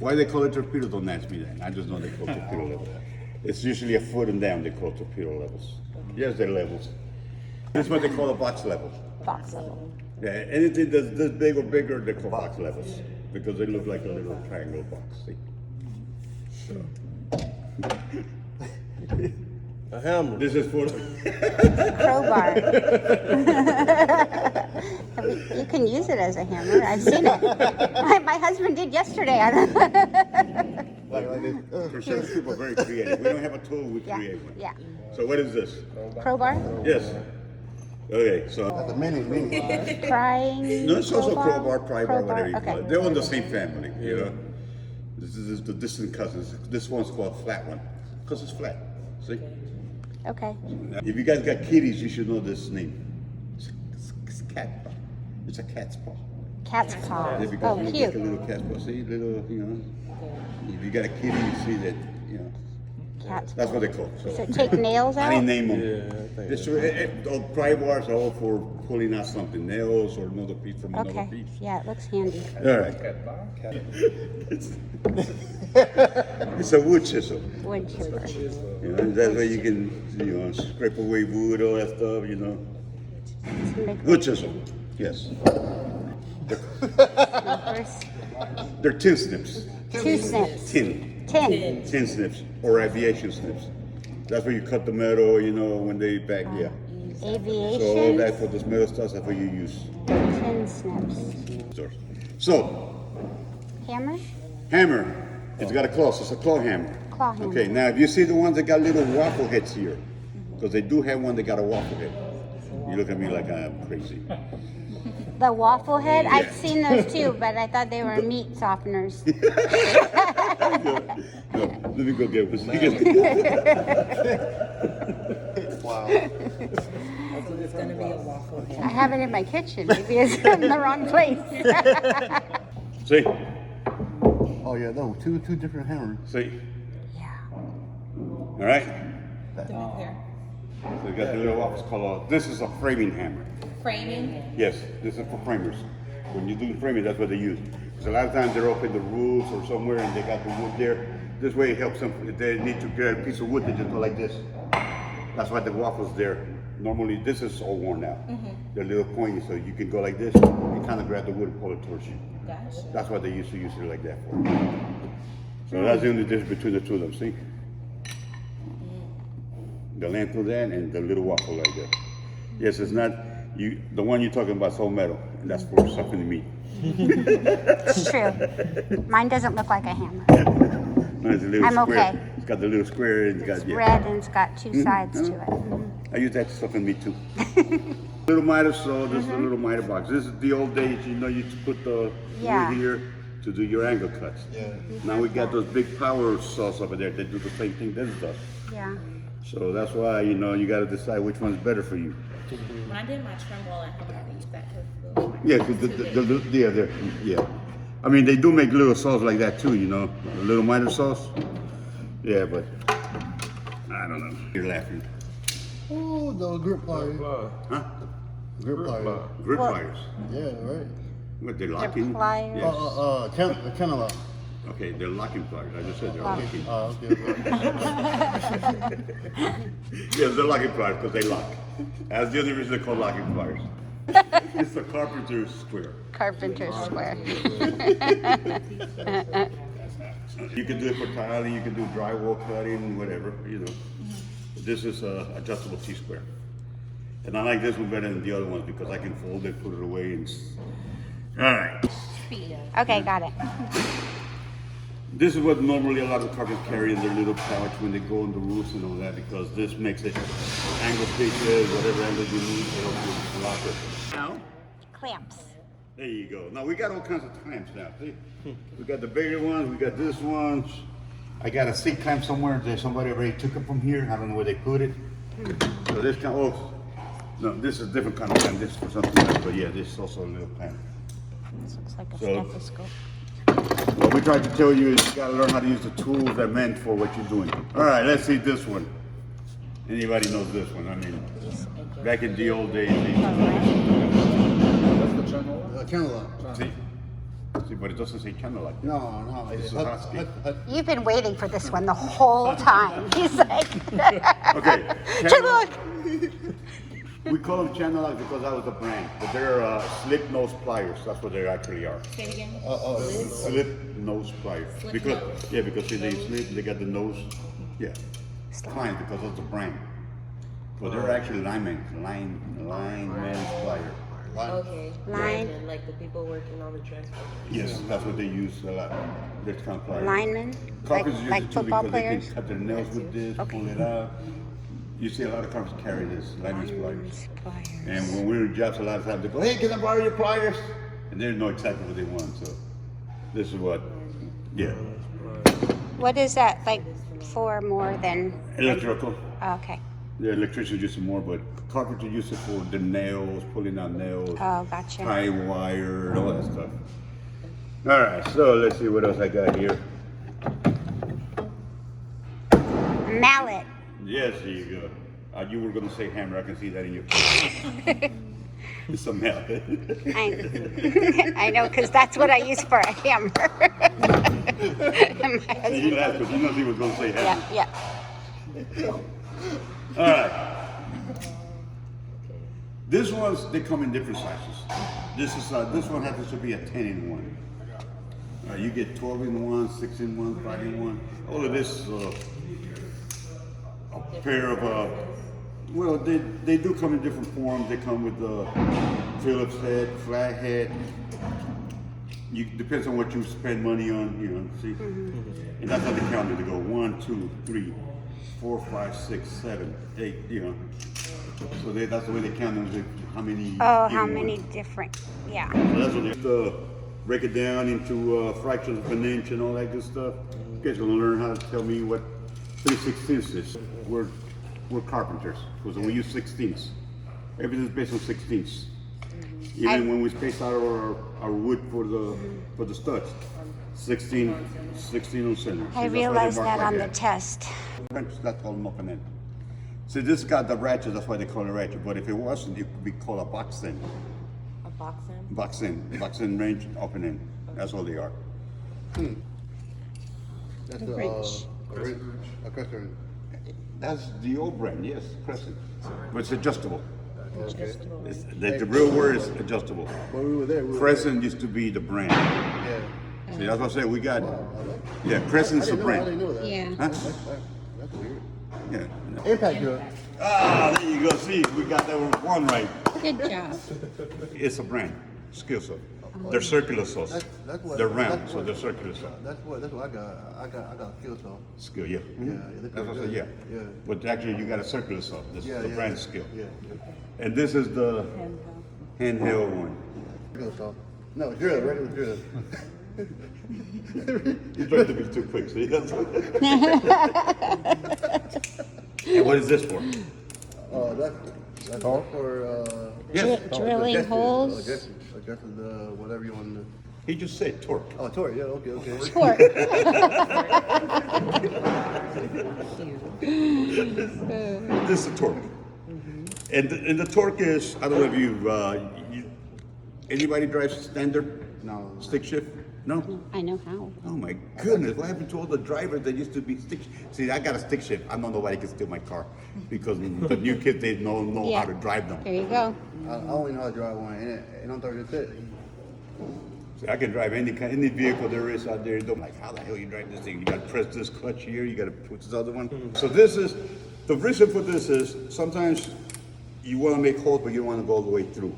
Why they call it torpedo, don't ask me that. I just know they call it torpedo level. It's usually a foot and down they call torpedo levels. Yes, they're levels. That's what they call a box level. Box level. Yeah, anything that's this big or bigger, they call box levels because they look like a little triangle box. See? A hammer. This is for Crowbar. You can use it as a hammer. I've seen it. My husband did yesterday. Percent people are very creative. We don't have a tool, we Yeah, create one. yeah. So what is this? Crowbar? Yes. Okay, so The mini. Prying. no, it's also crowbar, pry bar, whatever you call Okay. it. They're on the same family, you know. This is the distant cousins. This one's called flat one because it's flat. See? Okay. If you guys got kitties, you should know this name. It's cat paw. It's a cat's paw. Cat's paw. If you Oh, got like a cute. little cat's paw, see, little, you know. If you got a kitty, you see that, you know. Cat's That's paw. what they call it. Does So it take nails I out? didn't name them. Yeah, I think This, pry bars are all for pulling out something, nails or another piece from another Okay. piece. Yeah, it looks handy. All right. It's a wood chisel. Wood chipper. You know, that way you can, you know, scrape away wood, all that stuff, you know. Wood chisel, yes. First, They're tin snips. 2 snips. Tin. 10. Tin snips or aviation snips. That's where you cut the metal, you know, when they back, yeah. So all Aviation. that for this metal stuff, that's what you use. 10 snips. So, Hammer? hammer, it's got a claw, so it's a claw hammer. Claw hammer. Okay, now if you see the ones that got little waffle heads here, because they do have one that got a waffle head. You look at me like I'm crazy. The waffle head? Yeah. I've seen those too, but I thought they were meat softeners. No, let me go get one. Wow. It's gonna be a waffle head. I have it in my kitchen. Maybe it's in the wrong place. See, Oh yeah, no, two different hammers. see, Yeah. all right? Here. So you got the little waffles called, this is a framing hammer. Framing. Yes, this is for framers. When you do framing, that's what they use. Because a lot of times they're up in the roofs or somewhere and they got the wood there. This way it helps them, if they need to get a piece of wood, they just go like this. That's why the waffle's there. Normally, this is all worn out. They're a little pointy, so you can go like this and kind of grab the wood and pull it towards you. Gotcha. That's what they used to use it like that for. So that's the only difference between the two of them, see? The length of that and the little waffle like that. Yes, it's not, the one you're talking about is all metal, and that's for sucking the meat. It's true. Mine doesn't look like a hammer. No, it's a little I'm square. okay. It's got the little square and it's got, It's yeah. red and it's got 2 sides to it. I use that to suck in meat too. Little miter saw, this is a little miter box. This is the old days, you know, you used to put the Yeah. wood here to do your angle cuts. Yeah. Now we got those big power saws over there that do the same thing this does. Yeah. So that's why, you know, you got to decide which one's better for you. When I did my tremble, I had to use that to Yeah, 'cause yeah. I mean, they do make little saws like that too, you know, the little miter saws. Yeah, but I don't know. You're laughing, Oh, the grip pliers. huh? Grip pliers. Grip Well- pliers. Yeah, right. What, they're The locking? pliers. Yes. Kind of like. Okay, they're locking pliers. I just said they're locking. Okay. Yes, they're locking pliers because they lock. That's the only reason they're called locking pliers. It's the carpenter's square. Carpenter square. You can do it for tiling, you can do drywall cutting, whatever, you know. This is a adjustable T-square. And I like this one better than the other ones because I can fold it, put it away, and... All right. Okay, got it. This is what normally a lot of carpenters carry in their little pouch when they go on the roofs and all that, because this makes it angle stitches, whatever angle you need, to help you lock it. Now, Clamps. there you go. Now we got all kinds of clamps now. See, we got the bigger ones, we got this ones. I got a seat clamp somewhere. There's somebody already took it from here. I don't know where they put it. So this kind. Oh, no, this is a different kind of clamp. This is for something else. But yeah, this is also a little clamp. This looks like a So- stethoscope. What we tried to tell you is you gotta learn how to use the tools that are meant for what you're doing. All right, let's see this one. Anybody knows this one? I mean, back in the old days, they used to Kind of like. see. See, but it doesn't say channel light. No, no. It's a husky. You've been waiting for this one the whole time. He's like, Okay. channel light. We call them channel lights because that was the brand, but they're slip nose pliers. That's what they actually are. Say it again. Slip nose pliers. Slip Because nose. yeah, because see, they slip, they got the nose. Yeah. Client because of the brand. But they're actually lineman's plier. Okay. Line. Linemen, like the people working on the transport. Yes, that's what they use a lot. This kind of pliers. Linemen, Carpenters use like it too football because they players. can cut their nails with this, pull it out. You see a lot of carpenters carry this lineman's pliers. And when we're in jobs, a lot of times they go, "Hey, can I borrow your pliers?" And they know exactly what they want. So this is what, yeah, What is that like for more than? electrical. Okay. The electricians use it more, but carpenters use it for the nails, pulling out nails, Oh, gotcha. tie wire, and all that stuff. All right, so let's see what else I got here. Mallet. Yes, there you go. You were going to say hammer. I can see that in your face. It's a mallet. I know, because that's what I use for a hammer. My husband- You laughed because you know he was going to say hammer. yeah, yeah. All right. This ones, they come in different sizes. This one happens to be a 10-in-1. You get 12-in-1, 6-in-1, 5-in-1. All of this, a pair of, well, they do come in different forms. They come with the Phillips head, flat head. Depends on what you spend money on, you know, see? And that's how they count it. They go 1, 2, 3, 4, 5, 6, 7, 8, you know. So that's the way they count them, how many. Oh, you how want. many different? Yeah. So that's what they break it down into fractions of an inch and all that good stuff. You guys are gonna learn how to tell me what 3/16 is. We're carpenters, because we use 16ths. Everything's based on 16ths. Even when we space out our wood for the studs, 16 on center. See, I that's why they realized mark that like on the test. That's called an open end. See, this got the ratchet, that's why they call it ratchet. But if it wasn't, it could be called a box end. A box end? Box end range, open end. That's all they are. That's Wrench. a crescent. That's the old brand, yes, Crescent. But it's adjustable. Okay. The real word is adjustable. When we were there, Crescent used to be the brand. Yeah. See, that's what I said. We got, yeah, Crescent's the I brand. didn't know that. Yeah. Huh? That's weird. Yeah. Impact Drill. Ah, there you go. See, we got that one right. Good job. It's a brand, skill saw. They're circular saws. That's what. They're round, that's so what- there circular saw. That's what I got. I got a skill saw. Skill, yeah. Yeah, That's what I said, yeah. Yeah. But actually, you got a circular saw. This Yeah, is the yeah, brand yeah. skill. Yeah. And this is the handheld one. Skill saw. No, drill, regular drill. You tried to be too quick, see? That's And what is this for? That's all for Yes. Drilling adjusting- holes. adjusting the whatever you want to. He just said torque. Oh, torque. Yeah. Okay. Torque. This is the torque. And the torque is, I don't know if anybody drives standard No. stick shift? No? I know how. Oh my goodness, what happened to all the drivers that used to be stick shift? See, I got a stick shift. I know nobody can steal my car because the new kids, they know Yeah. how to drive them. There you go. I only know how to drive one, and I'm 36. See, I can drive any vehicle there is out there. I'm like, how the hell you drive this thing? You got to press this clutch here. You got to put this other one. So this is, the reason for this is sometimes you want to make holes, but you don't want to go all the way through.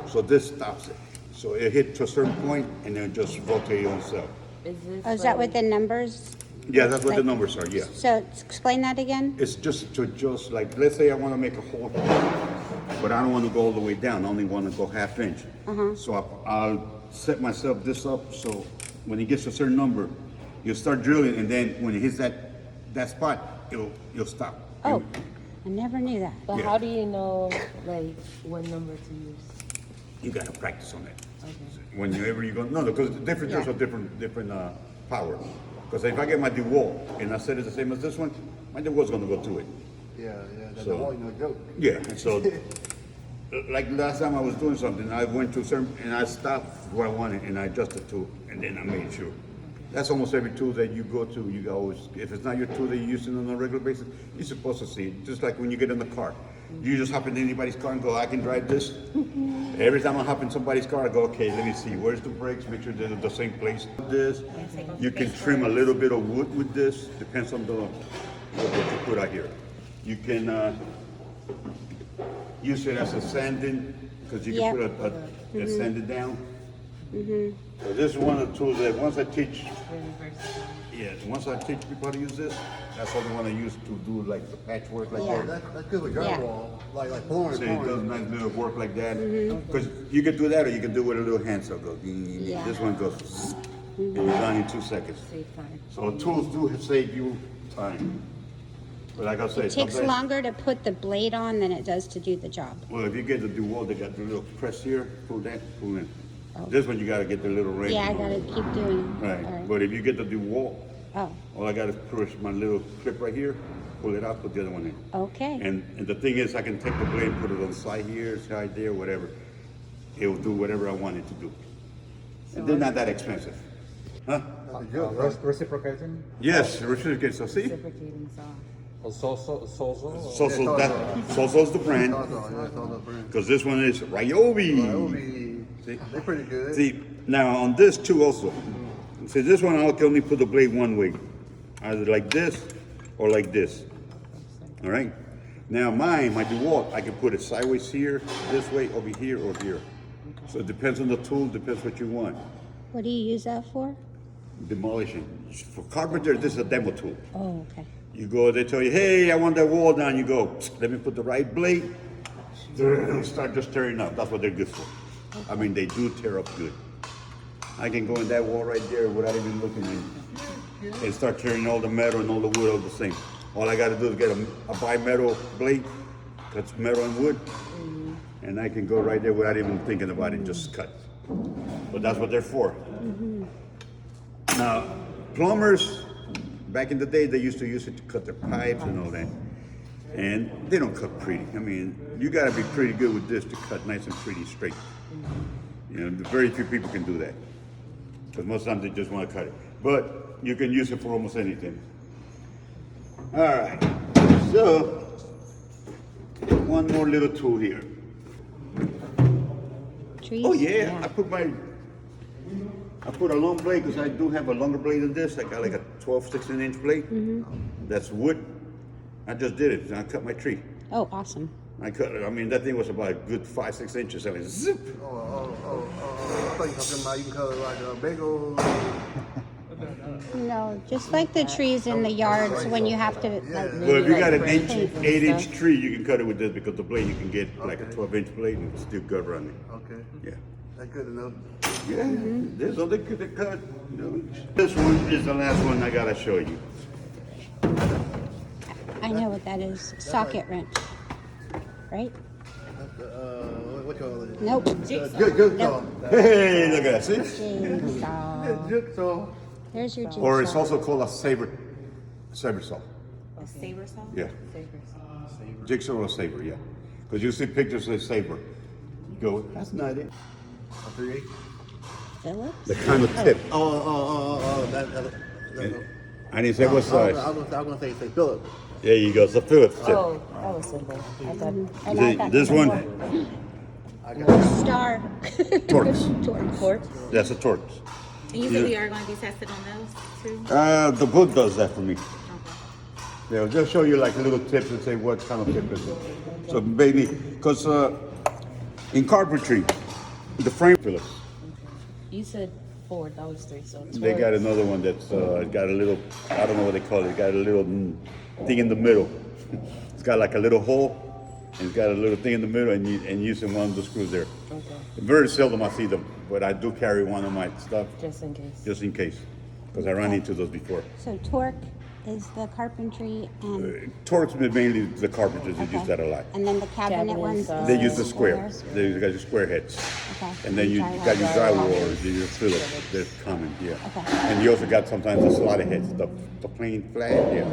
So this stops it. So it hit to a certain point and then just rotate on itself. Is this Oh, is that like- what the numbers? Yeah, that's what the numbers are, yeah. So explain that again. It's just to adjust, like, let's say I want to make a hole, but I don't want to go all the way down. I only want to go half inch. So I'll set myself this up so when it gets to a certain number, you'll start drilling, and then when it hits that spot, you'll stop. Oh, I never knew that. But Yeah. how do you know like what number to use? You got to practice on that. Okay. Whenever you go, no, because different drills are different power. Because if I get my DeWalt and I set it the same as this one, my DeWalt's going to go through it. Yeah. That's So- all, no joke. Yeah, and so like last time I was doing something, I went to certain, and I stopped where I wanted, and I adjusted to, and then I made sure. That's almost every tool that you go to. You always, if it's not your tool that you're using on a regular basis, you're supposed to see it. Just like when you get in the car, you just hop in anybody's car and go, I can drive this. Every time I hop in somebody's car, I go, okay, let me see, where's the brakes? Make sure they're in the same place. This, you can trim a little bit of wood with this. Depends on the what you put out here. You can use it as a sanding because you can Yep. put a sanding down. So this is one of the tools that once I teach, Really versatile. yeah, once I teach people how to use this, that's what I want to use to do like the patchwork like Yeah. that. That's good with Yeah. drywall, like flooring. So it does nice little work like that. Because you can do that or you can do it with a little hand saw. Go, Yeah. This one goes, and you're done in 2 seconds. Save time. So tools do save you time. But like I said, It takes sometimes- longer to put the blade on than it does to do the job. Well, if you get the DeWalt, they got the little press here, pull that, pull in. This one you gotta get the little ring. Yeah, I gotta keep doing it. Right, All but if you get the DeWalt, Oh, all I gotta push my little clip right here, pull it out, put the other one in. okay. And the thing is, I can take the blade, put it on the side here, side there, whatever. It will do whatever I want it to do. They're not that expensive. Huh? That's a joke, right? Reciprocating? Yes, reciprocate. So see, Reciprocating saw. Sozo? Sozo's the brand, Also, yeah, it's all the brand. because this one is Ryobi. Ryobi, See? they're pretty good. See, now on this too also. See, this one I can only put the blade one way. Either like this or like this. All right? Now mine, my DeWalt, I can put it sideways here, this way, over here, or here. So it depends on the tool, depends what you want. What do you use that for? Demolishing. For carpenter, this is a demo tool. Oh, okay. You go, they tell you, hey, I want that wall down. You go, let me put the right blade. Start just tearing up. That's what they're good for. I mean, they do tear up good. I can go in that wall right there without even looking in and start tearing all the metal and all the wood all the same. All I got to do is get a bimetal blade, cuts metal and wood, and I can go right there without even thinking about it, just cut. But that's what they're for. Now, plumbers, back in the day, they used to use it to cut their pipes and all that. And they don't cut pretty. I mean, you gotta be pretty good with this to cut nice and pretty straight. You know, very few people can do that. Because most times they just wanna cut it. But you can use it for almost anything. All right, so, one more little tool here. Trees? Oh yeah, I put a long blade because I do have a longer blade than this. I got like a 12, 16-inch blade. That's wood. I just did it. I cut my tree. Oh, awesome. I mean, that thing was about a good 5, 6 inches. I mean, zip. I thought you were talking about you can cut it like a bagel. No, just like the trees in the yards when you have to, like, Well, if you got an branches and 8-inch stuff. tree, you can cut it with this because the blade you can get like a 12-inch blade and still gut run it. Okay, Yeah. that's good to know. Yeah, there's other good to cut. You know. This one is the last one I gotta show you. I know what that is. Socket wrench. Right? That's what you call it? Nope. Jigsaw. Hey, look at that. See? Jigsaw. Jigsaw. There's your jigsaw. Or it's also called a saber saw. A saber saw? Yeah. Saver saw. Jigsaw or saber, yeah. Because you see pictures of saber. You go, that's not it. A 3/8. Phillips? The kind of tip. That. I didn't say what size. I was gonna say Phillips. There you go, it's a Phillips tip. Oh, that was simple. I thought. And I See, thought this there was one, more. Star. Torx. Torx. Court? That's a Torx. And you said we are going to be tested on those too? The book does that for me. Okay. They'll just show you like little tips and say what kind of tip is it. So maybe, because in carpentry, the frame Phillips, You said 4, that was 3, so it's they 4. got another one that's got a little, I don't know what they call it, got a little thing in the middle. It's got like a little hole, and it's got a little thing in the middle, and using one of the screws there. Okay, Very seldom I see them, but I do carry one of my stuff just in case. just in case, because I ran into those before. So torque is the carpentry and, Torx is mainly the carpenters that use Okay. that a lot. and then the cabinet Cabinet ones. size. They use the square. squares. They got your square heads. Okay. And then you Drywall. got your drywall, your Phillips. They're common, yeah. Okay. And you also got sometimes the slotted heads, the plain flat, yeah.